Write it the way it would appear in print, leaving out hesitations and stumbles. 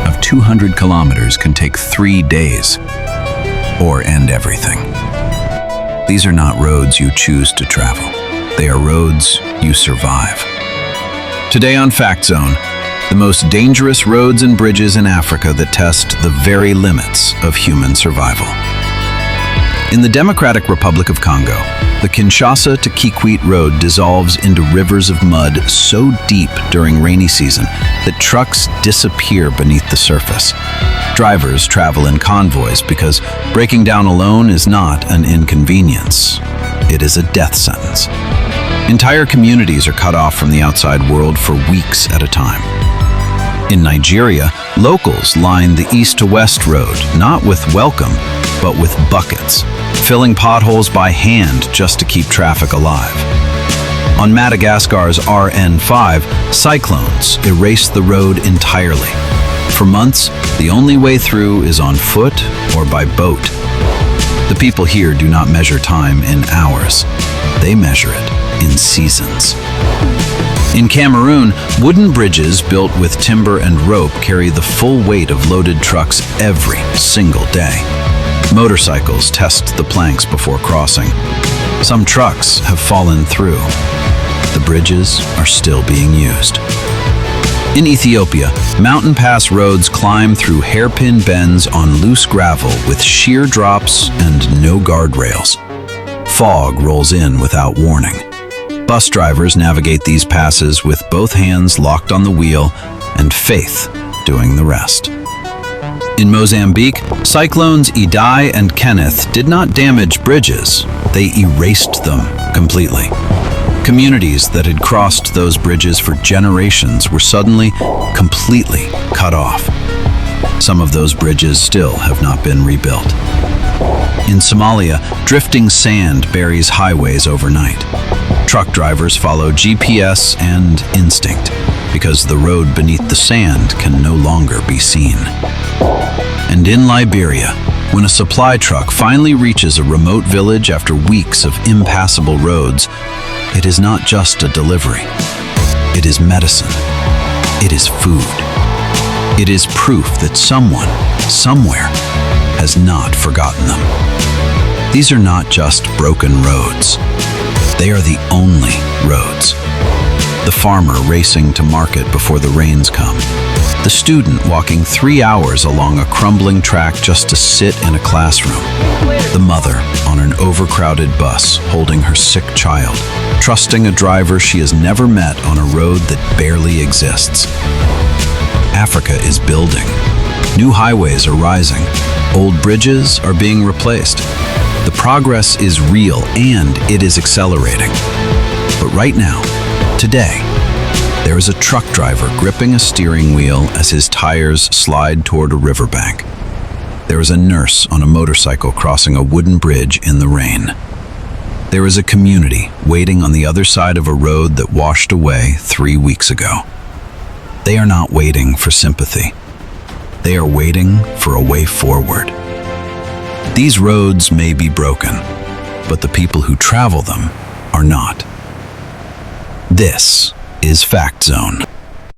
Of 200 kilometers can take 3 days or end everything. These are not roads you choose to travel. They are roads you survive. Today on FactZone, the most dangerous roads and bridges in Africa that test the very limits of human survival. In the Democratic Republic of Congo, the Kinshasa to Kikwit Road dissolves into rivers of mud so deep during rainy season that trucks disappear beneath the surface. Drivers travel in convoys because breaking down alone is not an inconvenience. It is a death sentence. Entire communities are cut off from the outside world for weeks at a time. In Nigeria, locals line the east to west road, not with welcome, but with buckets, filling potholes by hand just to keep traffic alive. On Madagascar's RN5, cyclones erase the road entirely. For months, the only way through is on foot or by boat. The people here do not measure time in hours. They measure it in seasons. In Cameroon, wooden bridges built with timber and rope carry the full weight of loaded trucks every single day. Motorcycles test the planks before crossing. Some trucks have fallen through. The bridges are still being used. In Ethiopia, mountain pass roads climb through hairpin bends on loose gravel with sheer drops and no guardrails. Fog rolls in without warning. Bus drivers navigate these passes with both hands locked on the wheel and faith doing the rest. In Mozambique, cyclones Idai and Kenneth did not damage bridges, they erased them completely. Communities that had crossed those bridges for generations were suddenly completely cut off. Some of those bridges still have not been rebuilt. In Somalia, drifting sand buries highways overnight. Truck drivers follow GPS and instinct because the road beneath the sand can no longer be seen. And in Liberia, when a supply truck finally reaches a remote village after weeks of impassable roads, it is not just a delivery. It is medicine. It is food. It is proof that someone, somewhere, has not forgotten them. These are not just broken roads. They are the only roads. The farmer racing to market before the rains come. The student walking 3 hours along a crumbling track just to sit in a classroom. The mother on an overcrowded bus holding her sick child, trusting a driver she has never met on a road that barely exists. Africa is building. New highways are rising. Old bridges are being replaced. The progress is real and it is accelerating. But right now, today, there is a truck driver gripping a steering wheel as his tires slide toward a riverbank. There is a nurse on a motorcycle crossing a wooden bridge in the rain. There is a community waiting on the other side of a road that washed away 3 weeks ago. They are not waiting for sympathy. They are waiting for a way forward. These roads may be broken, but the people who travel them are not. This is FactZone.